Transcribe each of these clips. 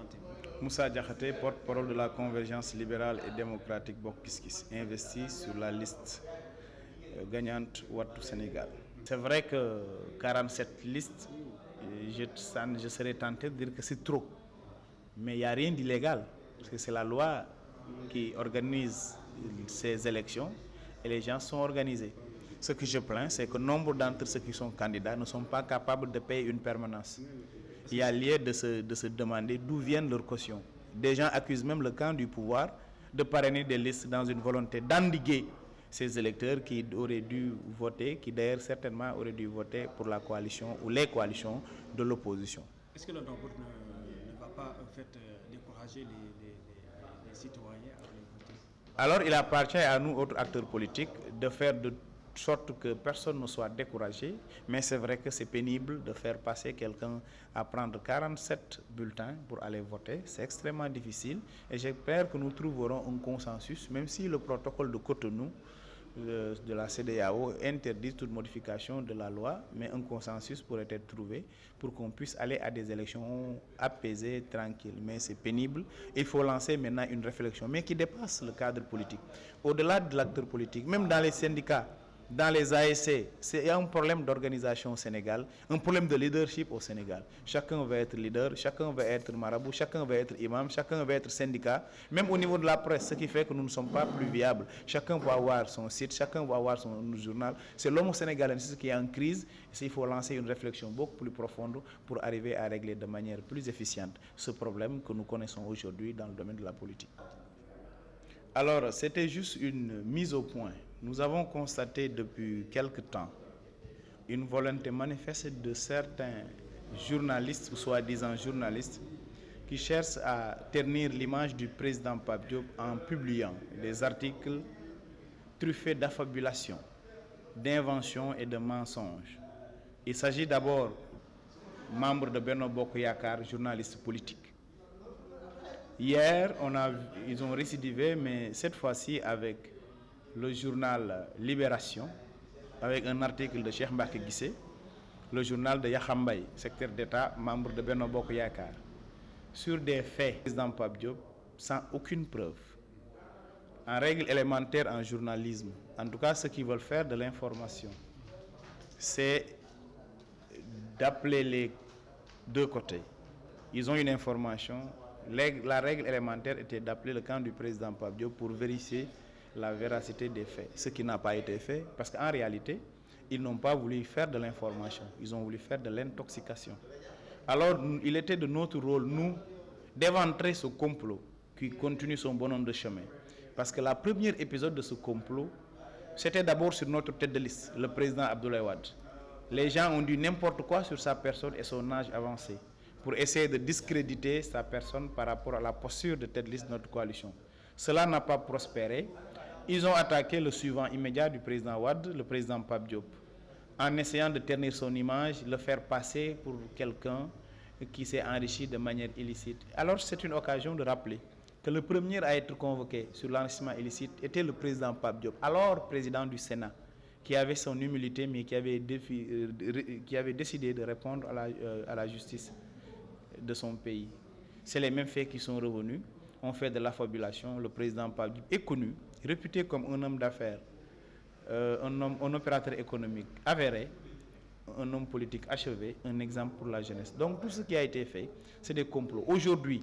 présenter. Moussa Diakhaté, porte-parole de la Convergence libérale et démocratique Bokk Gis Gis, investi sur la liste gagnante Wattu Sénégal. C'est vrai que 47 listes, je serais tenté de dire que c'est trop. Mais il n'y a rien d'illégal, parce que c'est la loi qui organise ces élections et les gens sont organisés. Ce que je plains, c'est que nombre d'entre ceux qui sont candidats ne sont pas capables de payer une permanence. Il y a lieu de se demander d'où viennent leurs cautions. Des gens accusent même le camp du pouvoir de parrainer des listes dans une volonté d'endiguer ces électeurs qui auraient dû voter, qui d'ailleurs certainement auraient dû voter pour la coalition ou les coalitions de l'opposition. Est-ce que le nombre ne va pas en fait décourager les citoyens à aller voter? Alors il appartient à nous, autres acteurs politiques, de faire de sorte que personne ne soit découragé, mais c'est vrai que c'est pénible de faire passer quelqu'un à prendre 47 bulletins pour aller voter. C'est extrêmement difficile et j'espère que nous trouverons un consensus, même si le protocole de Cotonou de la CEDEAO interdit toute modification de la loi, mais un consensus pourrait être trouvé pour qu'on puisse aller à des élections apaisées, tranquilles. Mais c'est pénible. Il faut lancer maintenant une réflexion, mais qui dépasse le cadre politique. Au-delà de l'acteur politique, même dans les syndicats, dans les ASC, il y a un problème d'organisation au Sénégal, un problème de leadership au Sénégal. Chacun veut être leader, chacun veut être marabout, chacun veut être imam, chacun veut être syndicat. Même au niveau de la presse, ce qui fait que nous ne sommes pas plus viables. Chacun va avoir son site, chacun va avoir son journal. C'est l'homme sénégalais qui est en crise. Il faut lancer une réflexion beaucoup plus profonde pour arriver à régler de manière plus efficiente ce problème que nous connaissons aujourd'hui dans le domaine de la politique. Alors, c'était juste une mise au point. Nous avons constaté depuis quelque temps une volonté manifeste de certains journalistes, ou soi-disant journalistes, qui cherchent à ternir l'image du président Pape Diop en publiant des articles truffés d'affabulation, d'inventions et de mensonges. Il s'agit d'abord de membres de Benno Bokk Yakaar, journalistes politiques. Hier, ils ont récidivé, mais cette fois-ci avec le journal Libération, avec un article de Cheikh Mbacké Guissé, le journal de Yakham Mbaye, secrétaire d'État, membre de Benno Bokk Yakaar, sur des faits, président Pape Diop, sans aucune preuve. En règle élémentaire en journalisme, en tout cas ceux qui veulent faire de l'information, c'est d'appeler les deux côtés. Ils ont une information. La règle élémentaire était d'appeler le camp du président Pape Diop pour vérifier la véracité des faits, ce qui n'a pas été fait, parce qu'en réalité, ils n'ont pas voulu faire de l'information, ils ont voulu faire de l'intoxication. Alors, il était de notre rôle, nous, d'éventrer ce complot qui continue son bonhomme de chemin. Parce que le premier épisode de ce complot, c'était d'abord sur notre tête de liste, le président Abdoulaye Wade. Les gens ont dit n'importe quoi sur sa personne et son âge avancé, pour essayer de discréditer sa personne par rapport à la posture de tête de liste de notre coalition. Cela n'a pas prospéré. Ils ont attaqué le suivant immédiat du président Wade, le président Pape Diop, en essayant de ternir son image, le faire passer pour quelqu'un qui s'est enrichi de manière illicite. Alors c'est une occasion de rappeler que le premier à être convoqué sur l'enrichissement illicite était le président Pape Diop, alors président du Sénat, qui avait son humilité mais qui avait décidé de répondre à la justice de son pays. C'est les mêmes faits qui sont revenus. On fait de l'affabulation. Le président Pape Diop est connu, réputé comme un homme d'affaires, un opérateur économique avéré, un homme politique achevé, un exemple pour la jeunesse. Donc tout ce qui a été fait, c'est des complots. Aujourd'hui,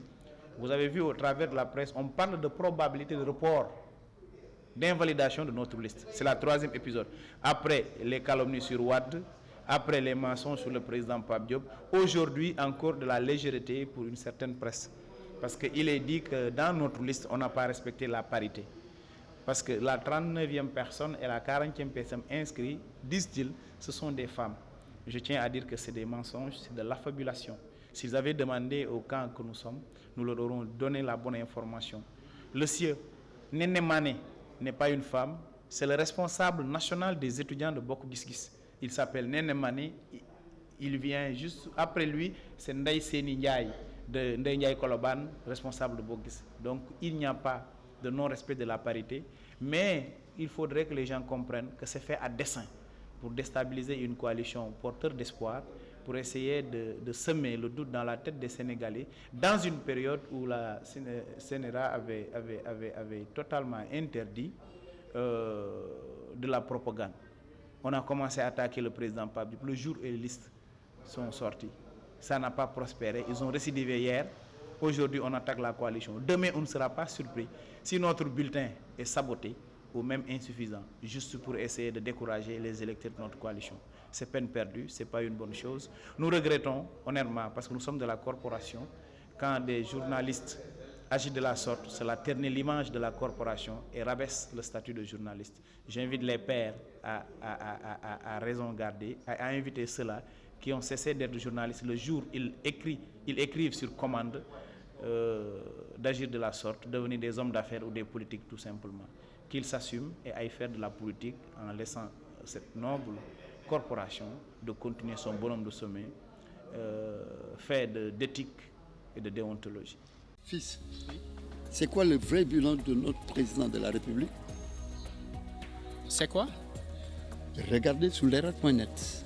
vous avez vu au travers de la presse, on parle de probabilité de report, d'invalidation de notre liste. C'est la troisième épisode. Après les calomnies sur Wade, après les mensonges sur le président Pape Diop, aujourd'hui encore de la légèreté pour une certaine presse. Parce qu'il est dit que dans notre liste, on n'a pas respecté la parité. Parce que la 39e personne et la 40e personne inscrite, disent-ils, ce sont des femmes. Je tiens à dire que c'est des mensonges, c'est de l'affabulation. S'ils avaient demandé au camp que nous sommes, nous leur aurons donné la bonne information. Le sieur, Néné Mané, n'est pas une femme, c'est le responsable national des étudiants de Bokk Gis Gis. Il s'appelle Néné Mané, il vient juste après lui, c'est Ndaye Seni Ndiaye, de Ndaye Ndiaye Koloban, responsable de Bokk Gis. Donc il n'y a pas de non-respect de la parité, mais il faudrait que les gens comprennent que c'est fait à dessein pour déstabiliser une coalition porteur d'espoir, pour essayer de semer le doute dans la tête des Sénégalais dans une période où la CNRA avait totalement interdit de la propagande. On a commencé à attaquer le président Pape le jour où les listes sont sorties. Ça n'a pas prospéré. Ils ont récidivé hier. Aujourd'hui, on attaque la coalition. Demain, on ne sera pas surpris si notre bulletin est saboté ou même insuffisant, juste pour essayer de décourager les électeurs de notre coalition. C'est peine perdue, ce n'est pas une bonne chose. Nous regrettons, honnêtement, parce que nous sommes de la corporation, quand des journalistes agissent de la sorte, cela ternit l'image de la corporation et rabaisse le statut de journaliste. J'invite les pairs à raison garder, à inviter ceux-là qui ont cessé d'être journalistes le jour où ils écrivent sur commande d'agir de la sorte, devenir des hommes d'affaires ou des politiques tout simplement. Qu'ils s'assument et aillent faire de la politique en laissant cette noble corporation de continuer son bonhomme de sommet fait d'éthique et de déontologie. Fils, c'est quoi le vrai bilan de notre président de la République? C'est quoi? Regardez sur l'Errad.net.